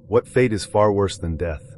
What fate is far worse than death?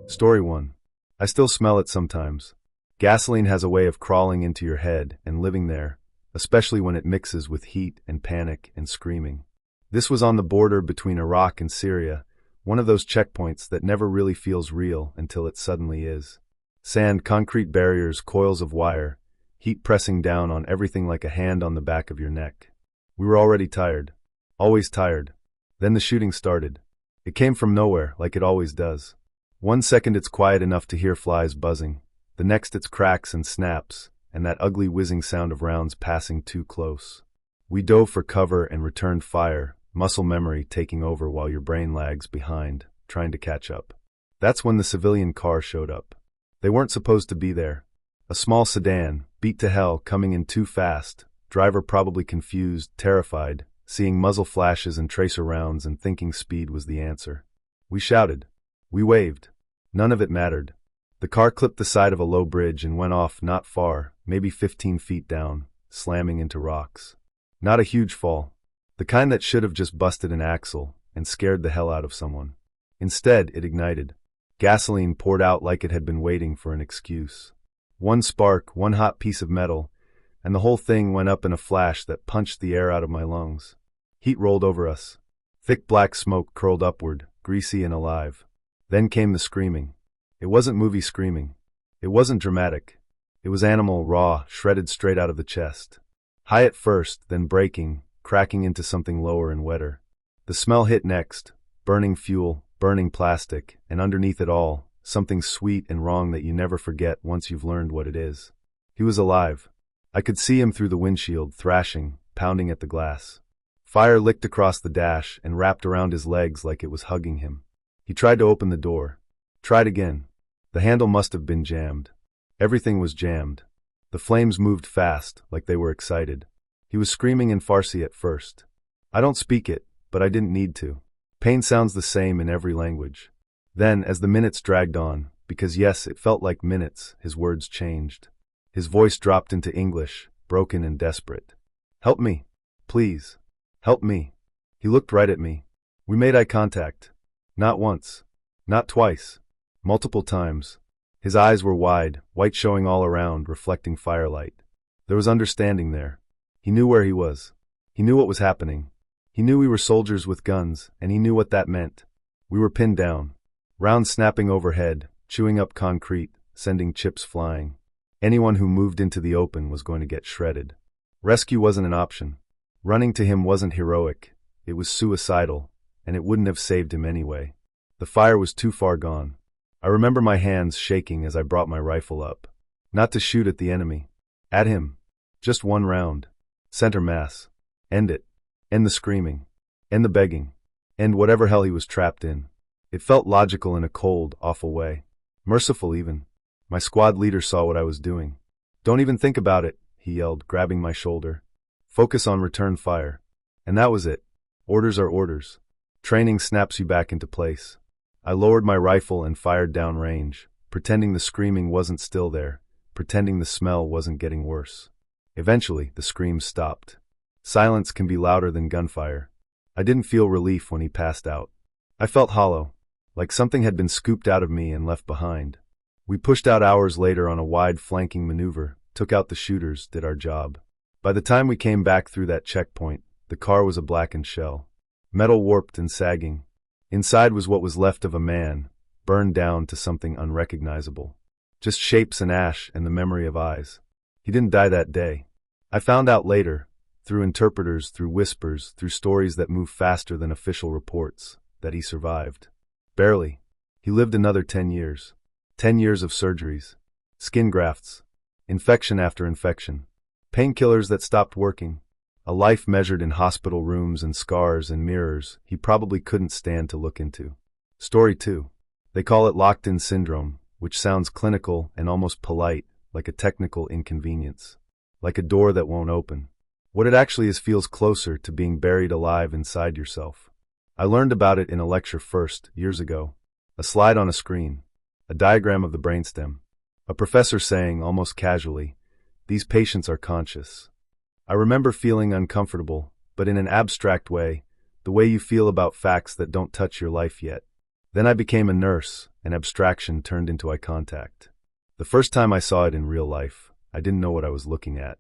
Story 1. I still smell it sometimes. Gasoline has a way of crawling into your head and living there, especially when it mixes with heat and panic and screaming. This was on the border between Iraq and Syria, one of those checkpoints that never really feels real until it suddenly is. Sand, concrete barriers, coils of wire, heat pressing down on everything like a hand on the back of your neck. We were already tired. Always tired. Then the shooting started. It came from nowhere, like it always does. 1 second it's quiet enough to hear flies buzzing. The next it's cracks and snaps, and that ugly whizzing sound of rounds passing too close. We dove for cover and returned fire, muscle memory taking over while your brain lags behind, trying to catch up. That's when the civilian car showed up. They weren't supposed to be there. A small sedan, beat to hell, coming in too fast, driver probably confused, terrified, seeing muzzle flashes and tracer rounds and thinking speed was the answer. We shouted. We waved. None of it mattered. The car clipped the side of a low bridge and went off not far, maybe 15 feet down, slamming into rocks. Not a huge fall. The kind that should have just busted an axle and scared the hell out of someone. Instead, it ignited. Gasoline poured out like it had been waiting for an excuse. One spark, one hot piece of metal, and the whole thing went up in a flash that punched the air out of my lungs. Heat rolled over us. Thick black smoke curled upward, greasy and alive. Then came the screaming. It wasn't movie screaming. It wasn't dramatic. It was animal, raw, shredded straight out of the chest. High at first, then breaking, cracking into something lower and wetter. The smell hit next. Burning fuel, burning plastic, and underneath it all, something sweet and wrong that you never forget once you've learned what it is. He was alive. I could see him through the windshield, thrashing, pounding at the glass. Fire licked across the dash and wrapped around his legs like it was hugging him. He tried to open the door. Tried again. The handle must have been jammed. Everything was jammed. The flames moved fast, like they were excited. He was screaming in Farsi at first. I don't speak it, but I didn't need to. Pain sounds the same in every language. Then, as the minutes dragged on, because yes, it felt like minutes, his words changed. His voice dropped into English, broken and desperate. Help me. Please. Help me. He looked right at me. We made eye contact. Not once. Not twice. Multiple times. His eyes were wide, white showing all around, reflecting firelight. There was understanding there. He knew where he was. He knew what was happening. He knew we were soldiers with guns, and he knew what that meant. We were pinned down. Rounds snapping overhead, chewing up concrete, sending chips flying. Anyone who moved into the open was going to get shredded. Rescue wasn't an option. Running to him wasn't heroic. It was suicidal, and it wouldn't have saved him anyway. The fire was too far gone. I remember my hands shaking as I brought my rifle up. Not to shoot at the enemy. At him. Just one round. Center mass. End it. End the screaming. End the begging. End whatever hell he was trapped in. It felt logical in a cold, awful way. Merciful even. My squad leader saw what I was doing. Don't even think about it, he yelled, grabbing my shoulder. Focus on return fire. And that was it. Orders are orders. Training snaps you back into place. I lowered my rifle and fired down range, pretending the screaming wasn't still there, pretending the smell wasn't getting worse. Eventually, the screams stopped. Silence can be louder than gunfire. I didn't feel relief when he passed out. I felt hollow, like something had been scooped out of me and left behind. We pushed out hours later on a wide flanking maneuver, took out the shooters, did our job. By the time we came back through that checkpoint, the car was a blackened shell. Metal warped and sagging. Inside was what was left of a man, burned down to something unrecognizable. Just shapes and ash and the memory of eyes. He didn't die that day. I found out later, through interpreters, through whispers, through stories that move faster than official reports, that he survived. Barely. He lived another 10 years. 10 years of surgeries. Skin grafts. Infection after infection. Painkillers that stopped working. A life measured in hospital rooms and scars and mirrors he probably couldn't stand to look into. Story 2. They call it locked-in syndrome, which sounds clinical and almost polite, like a technical inconvenience. Like a door that won't open. What it actually is feels closer to being buried alive inside yourself. I learned about it in a lecture first, years ago. A slide on a screen. A diagram of the brainstem. A professor saying, almost casually, "These patients are conscious." I remember feeling uncomfortable, but in an abstract way, the way you feel about facts that don't touch your life yet. Then I became a nurse, and abstraction turned into eye contact. The first time I saw it in real life, I didn't know what I was looking at.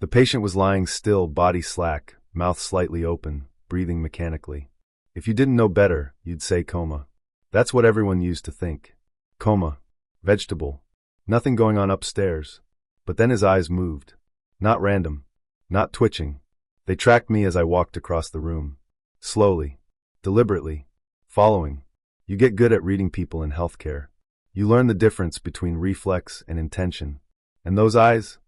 The patient was lying still, body slack, mouth slightly open, breathing mechanically. If you didn't know better, you'd say coma. That's what everyone used to think. Coma. Vegetable. Nothing going on upstairs. But then his eyes moved. Not random. Not twitching. They tracked me as I walked across the room. Slowly. Deliberately. Following. You get good at reading people in healthcare. You learn the difference between reflex and intention. And those eyes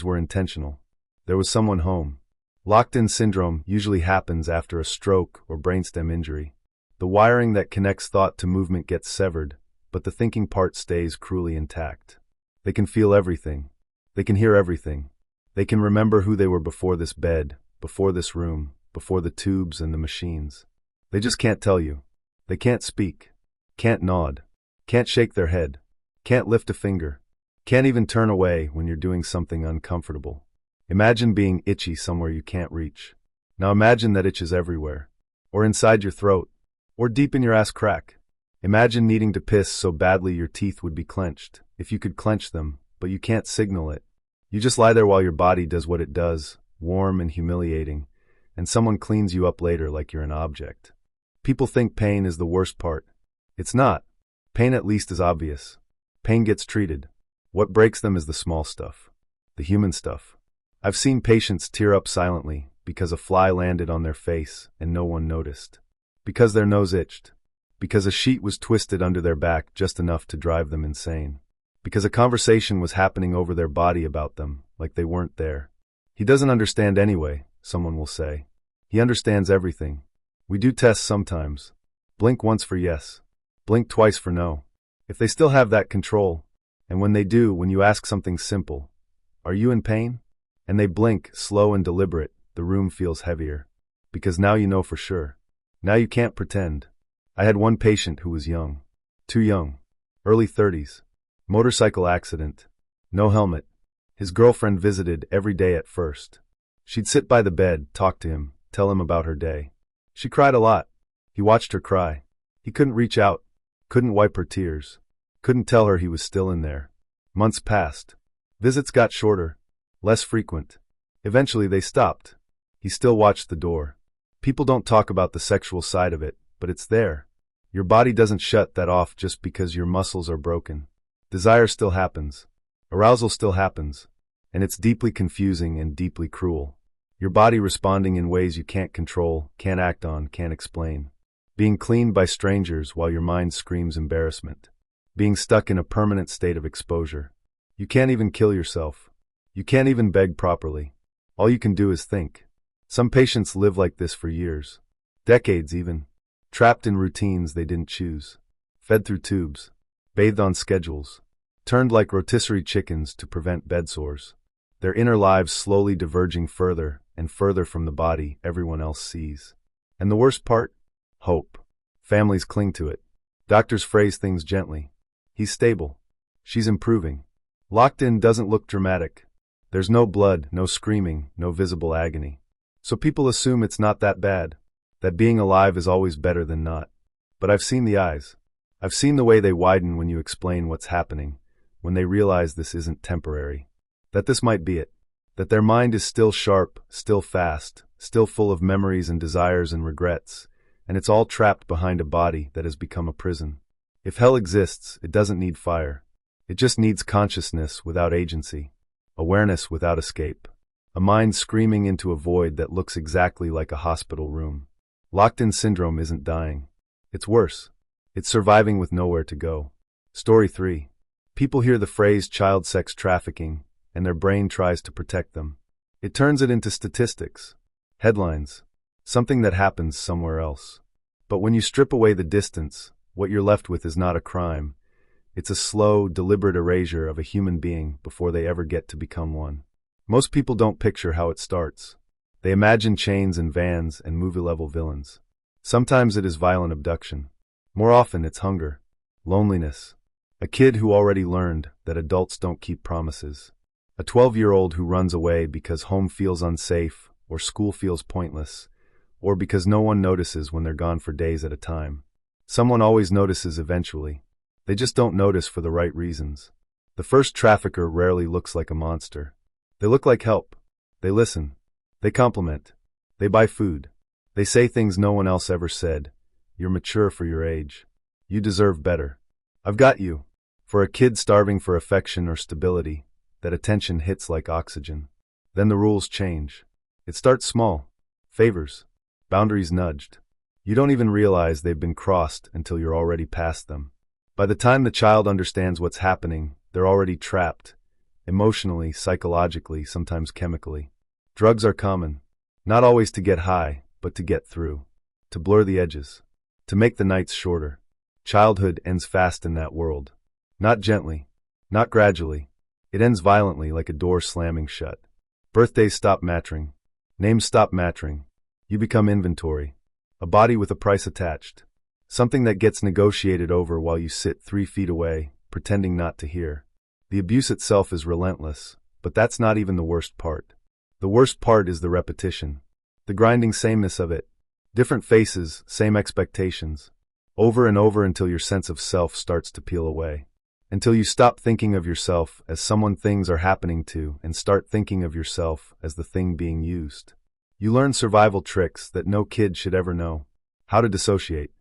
were intentional. There was someone home. Locked-in syndrome usually happens after a stroke or brainstem injury. The wiring that connects thought to movement gets severed, but the thinking part stays cruelly intact. They can feel everything. They can hear everything. They can remember who they were before this bed, before this room, before the tubes and the machines. They just can't tell you. They can't speak. Can't nod. Can't shake their head. Can't lift a finger. Can't even turn away when you're doing something uncomfortable. Imagine being itchy somewhere you can't reach. Now imagine that itch is everywhere. Or inside your throat. Or deep in your ass crack. Imagine needing to piss so badly your teeth would be clenched, if you could clench them, but you can't signal it. You just lie there while your body does what it does, warm and humiliating, and someone cleans you up later like you're an object. People think pain is the worst part. It's not. Pain at least is obvious. Pain gets treated. What breaks them is the small stuff. The human stuff. I've seen patients tear up silently because a fly landed on their face and no one noticed. Because their nose itched. Because a sheet was twisted under their back just enough to drive them insane. Because a conversation was happening over their body about them, like they weren't there. He doesn't understand anyway, someone will say. He understands everything. We do tests sometimes. Blink once for yes. Blink twice for no. If they still have that control, and when they do, when you ask something simple, "Are you in pain?" and they blink, slow and deliberate, the room feels heavier. Because now you know for sure. Now you can't pretend. I had one patient who was young. Too young. Early 30s. Motorcycle accident. No helmet. His girlfriend visited every day at first. She'd sit by the bed, talk to him, tell him about her day. She cried a lot. He watched her cry. He couldn't reach out. Couldn't wipe her tears. Couldn't tell her he was still in there. Months passed. Visits got shorter. Less frequent. Eventually they stopped. He still watched the door. People don't talk about the sexual side of it, but it's there. Your body doesn't shut that off just because your muscles are broken. Desire still happens. Arousal still happens. And it's deeply confusing and deeply cruel. Your body responding in ways you can't control, can't act on, can't explain. Being cleaned by strangers while your mind screams embarrassment. Being stuck in a permanent state of exposure. You can't even kill yourself. You can't even beg properly. All you can do is think. Some patients live like this for years. Decades even. Trapped in routines they didn't choose. Fed through tubes. Bathed on schedules. Turned like rotisserie chickens to prevent bed sores. Their inner lives slowly diverging further and further from the body everyone else sees. And the worst part? Hope. Families cling to it. Doctors phrase things gently. He's stable. She's improving. Locked in doesn't look dramatic. There's no blood, no screaming, no visible agony. So people assume it's not that bad. That being alive is always better than not. But I've seen the eyes. I've seen the way they widen when you explain what's happening, when they realize this isn't temporary. That this might be it. That their mind is still sharp, still fast, still full of memories and desires and regrets, and it's all trapped behind a body that has become a prison. If hell exists, it doesn't need fire. It just needs consciousness without agency. Awareness without escape. A mind screaming into a void that looks exactly like a hospital room. Locked-in syndrome isn't dying. It's worse. It's surviving with nowhere to go. Story 3. People hear the phrase child sex trafficking, and their brain tries to protect them. It turns it into statistics. Headlines. Something that happens somewhere else. But when you strip away the distance, what you're left with is not a crime. It's a slow, deliberate erasure of a human being before they ever get to become one. Most people don't picture how it starts. They imagine chains and vans and movie-level villains. Sometimes it is violent abduction. More often it's hunger, loneliness. A kid who already learned that adults don't keep promises. A 12-year-old who runs away because home feels unsafe or school feels pointless, or because no one notices when they're gone for days at a time. Someone always notices eventually. They just don't notice for the right reasons. The first trafficker rarely looks like a monster. They look like help. They listen. They compliment. They buy food. They say things no one else ever said. You're mature for your age. You deserve better. I've got you. For a kid starving for affection or stability, that attention hits like oxygen. Then the rules change. It starts small. Favors. Boundaries nudged. You don't even realize they've been crossed until you're already past them. By the time the child understands what's happening, they're already trapped. Emotionally, psychologically, sometimes chemically. Drugs are common. Not always to get high, but to get through. To blur the edges. To make the nights shorter. Childhood ends fast in that world. Not gently. Not gradually. It ends violently like a door slamming shut. Birthdays stop mattering. Names stop mattering. You become inventory. A body with a price attached. Something that gets negotiated over while you sit 3 feet away, pretending not to hear. The abuse itself is relentless, but that's not even the worst part. The worst part is the repetition. The grinding sameness of it. Different faces, same expectations. Over and over until your sense of self starts to peel away. Until you stop thinking of yourself as someone things are happening to and start thinking of yourself as the thing being used. You learn survival tricks that no kid should ever know. How to dissociate.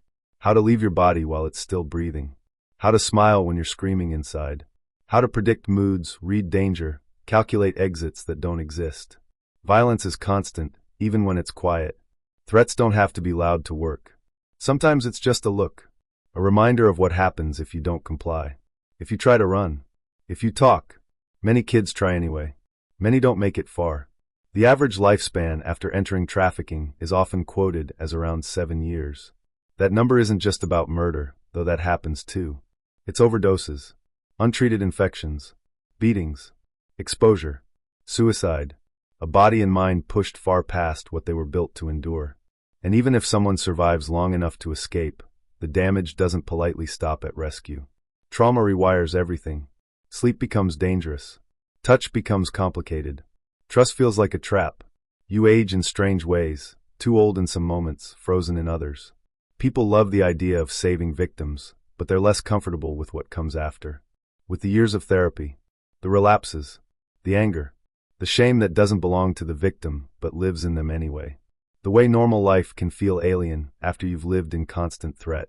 How to leave your body while it's still breathing. How to smile when you're screaming inside. How to predict moods, read danger, calculate exits that don't exist. Violence is constant, even when it's quiet. Threats don't have to be loud to work. Sometimes it's just a look. A reminder of what happens if you don't comply. If you try to run. If you talk. Many kids try anyway. Many don't make it far. The average lifespan after entering trafficking is often quoted as around 7 years. That number isn't just about murder, though that happens too. It's overdoses, untreated infections, beatings, exposure, suicide, a body and mind pushed far past what they were built to endure. And even if someone survives long enough to escape, the damage doesn't politely stop at rescue. Trauma rewires everything. Sleep becomes dangerous. Touch becomes complicated. Trust feels like a trap. You age in strange ways, too old in some moments, frozen in others. People love the idea of saving victims, but they're less comfortable with what comes after. With the years of therapy, the relapses, the anger, the shame that doesn't belong to the victim but lives in them anyway. The way normal life can feel alien after you've lived in constant threat.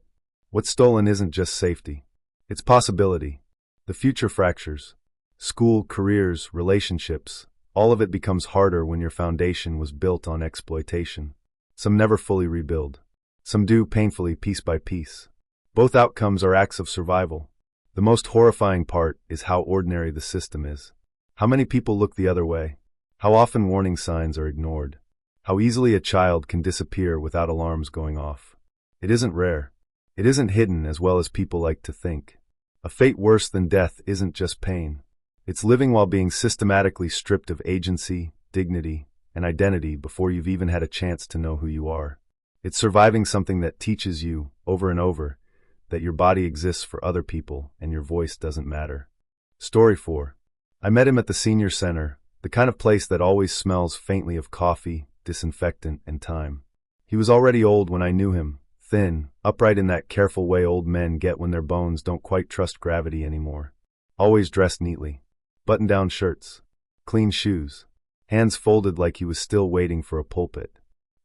What's stolen isn't just safety. It's possibility. The future fractures. School, careers, relationships. All of it becomes harder when your foundation was built on exploitation. Some never fully rebuild. Some do painfully piece by piece. Both outcomes are acts of survival. The most horrifying part is how ordinary the system is. How many people look the other way? How often warning signs are ignored? How easily a child can disappear without alarms going off? It isn't rare. It isn't hidden as well as people like to think. A fate worse than death isn't just pain. It's living while being systematically stripped of agency, dignity, and identity before you've even had a chance to know who you are. It's surviving something that teaches you, over and over, that your body exists for other people and your voice doesn't matter. Story 4. I met him at the senior center, the kind of place that always smells faintly of coffee, disinfectant, and time. He was already old when I knew him, thin, upright in that careful way old men get when their bones don't quite trust gravity anymore. Always dressed neatly. Button-down shirts, clean shoes, hands folded like he was still waiting for a pulpit.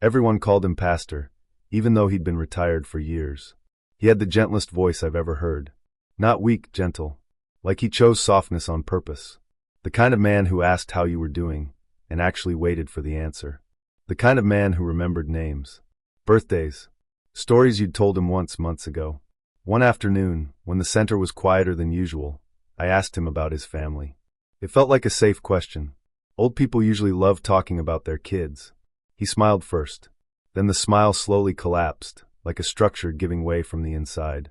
Everyone called him pastor, even though he'd been retired for years. He had the gentlest voice I've ever heard. Not weak, gentle. Like he chose softness on purpose. The kind of man who asked how you were doing, and actually waited for the answer. The kind of man who remembered names. Birthdays. Stories you'd told him once months ago. One afternoon, when the center was quieter than usual, I asked him about his family. It felt like a safe question. Old people usually love talking about their kids. He smiled first. Then the smile slowly collapsed, like a structure giving way from the inside.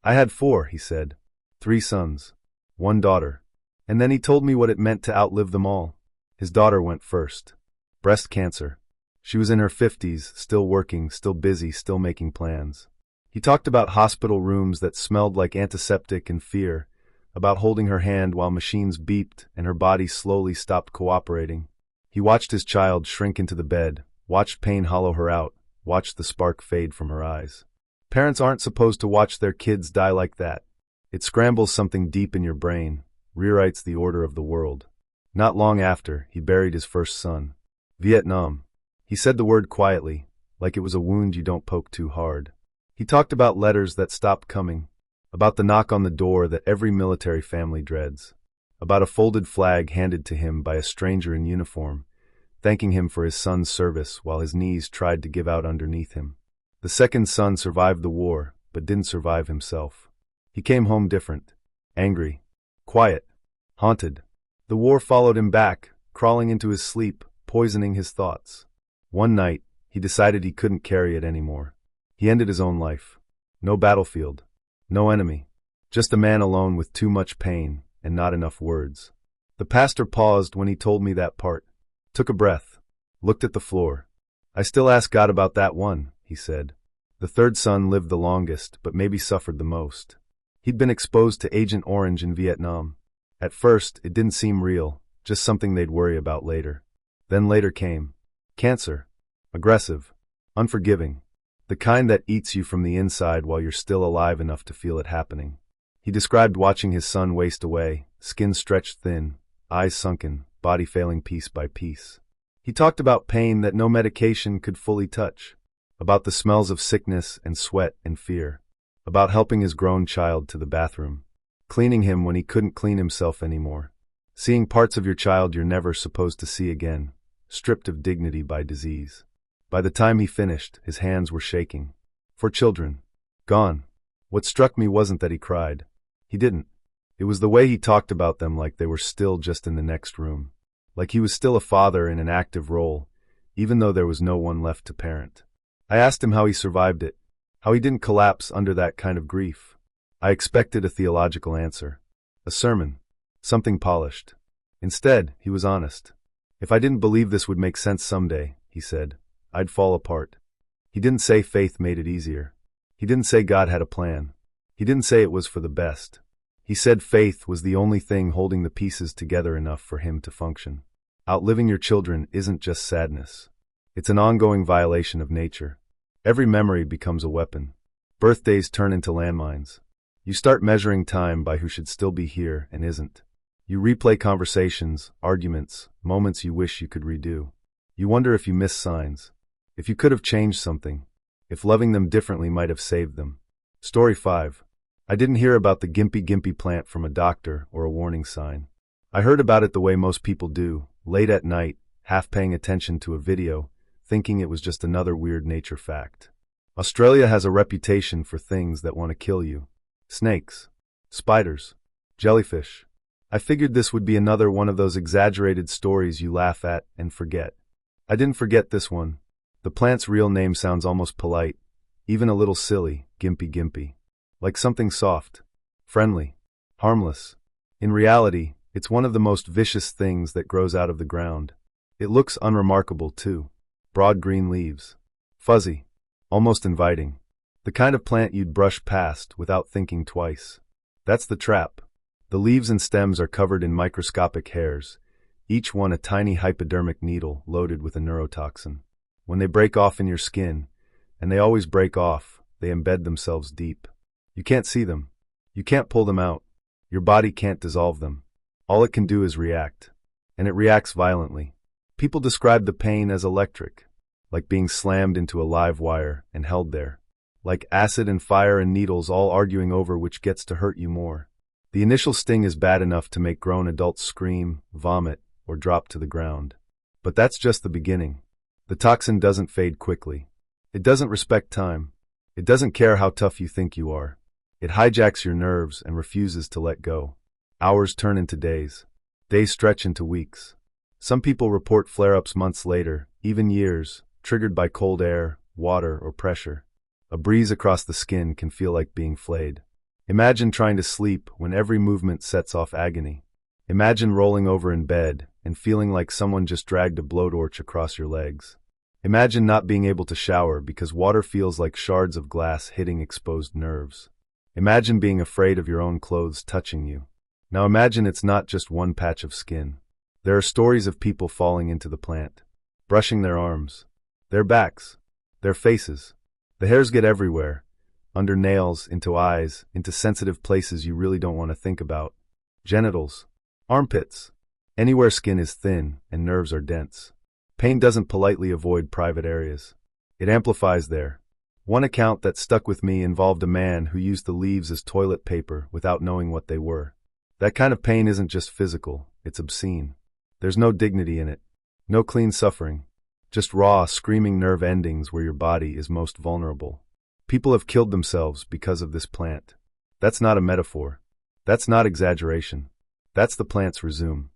I had 4, he said. 3 sons. 1 daughter. And then he told me what it meant to outlive them all. His daughter went first. Breast cancer. She was in her 50s, still working, still busy, still making plans. He talked about hospital rooms that smelled like antiseptic and fear, about holding her hand while machines beeped and her body slowly stopped cooperating. He watched his child shrink into the bed, watched pain hollow her out, watched the spark fade from her eyes. Parents aren't supposed to watch their kids die like that. It scrambles something deep in your brain, rewrites the order of the world. Not long after, he buried his first son. Vietnam. He said the word quietly, like it was a wound you don't poke too hard. He talked about letters that stopped coming, about the knock on the door that every military family dreads, about a folded flag handed to him by a stranger in uniform, thanking him for his son's service while his knees tried to give out underneath him. The second son survived the war, but didn't survive himself. He came home different, angry, quiet, haunted. The war followed him back, crawling into his sleep, poisoning his thoughts. One night, he decided he couldn't carry it anymore. He ended his own life. No battlefield, no enemy, just a man alone with too much pain and not enough words. The pastor paused when he told me that part, took a breath, looked at the floor. I still ask God about that one, he said. The third son lived the longest, but maybe suffered the most. He'd been exposed to Agent Orange in Vietnam. At first, it didn't seem real, just something they'd worry about later. Then later came cancer. Aggressive, unforgiving, the kind that eats you from the inside while you're still alive enough to feel it happening. He described watching his son waste away, skin stretched thin, eyes sunken, body failing piece by piece. He talked about pain that no medication could fully touch, about the smells of sickness and sweat and fear, about helping his grown child to the bathroom, cleaning him when he couldn't clean himself anymore, seeing parts of your child you're never supposed to see again, stripped of dignity by disease. By the time he finished, his hands were shaking. For children. Gone. What struck me wasn't that he cried. He didn't. It was the way he talked about them like they were still just in the next room. Like he was still a father in an active role, even though there was no one left to parent. I asked him how he survived it, how he didn't collapse under that kind of grief. I expected a theological answer. A sermon. Something polished. Instead, he was honest. If I didn't believe this would make sense someday, he said, I'd fall apart. He didn't say faith made it easier. He didn't say God had a plan. He didn't say it was for the best. He said faith was the only thing holding the pieces together enough for him to function. Outliving your children isn't just sadness. It's an ongoing violation of nature. Every memory becomes a weapon. Birthdays turn into landmines. You start measuring time by who should still be here and isn't. You replay conversations, arguments, moments you wish you could redo. You wonder if you missed signs. If you could have changed something, if loving them differently might have saved them. Story 5. I didn't hear about the gimpy plant from a doctor or a warning sign. I heard about it the way most people do, late at night, half paying attention to a video, thinking it was just another weird nature fact. Australia has a reputation for things that want to kill you. Snakes, spiders, jellyfish. I figured this would be another one of those exaggerated stories you laugh at and forget. I didn't forget this one. The plant's real name sounds almost polite, even a little silly, gimpy. Like something soft, friendly, harmless. In reality, it's one of the most vicious things that grows out of the ground. It looks unremarkable too. Broad green leaves. Fuzzy. Almost inviting. The kind of plant you'd brush past without thinking twice. That's the trap. The leaves and stems are covered in microscopic hairs, each one a tiny hypodermic needle loaded with a neurotoxin. When they break off in your skin, and they always break off, they embed themselves deep. You can't see them. You can't pull them out. Your body can't dissolve them. All it can do is react. And it reacts violently. People describe the pain as electric, like being slammed into a live wire and held there. Like acid and fire and needles all arguing over which gets to hurt you more. The initial sting is bad enough to make grown adults scream, vomit, or drop to the ground. But that's just the beginning. The toxin doesn't fade quickly. It doesn't respect time. It doesn't care how tough you think you are. It hijacks your nerves and refuses to let go. Hours turn into days. Days stretch into weeks. Some people report flare-ups months later, even years, triggered by cold air, water, or pressure. A breeze across the skin can feel like being flayed. Imagine trying to sleep when every movement sets off agony. Imagine rolling over in bed and feeling like someone just dragged a blowtorch across your legs. Imagine not being able to shower because water feels like shards of glass hitting exposed nerves. Imagine being afraid of your own clothes touching you. Now imagine it's not just one patch of skin. There are stories of people falling into the plant, brushing their arms, their backs, Their faces. The hairs get everywhere. Under nails, into eyes, into sensitive places you really don't want to think about. Genitals. Armpits. Anywhere skin is thin and nerves are dense. Pain doesn't politely avoid private areas. It amplifies there. One account that stuck with me involved a man who used the leaves as toilet paper without knowing what they were. That kind of pain isn't just physical, it's obscene. There's no dignity in it. No clean suffering. Just raw, screaming nerve endings where your body is most vulnerable. People have killed themselves because of this plant. That's not a metaphor. That's not exaggeration. That's the plant's resume.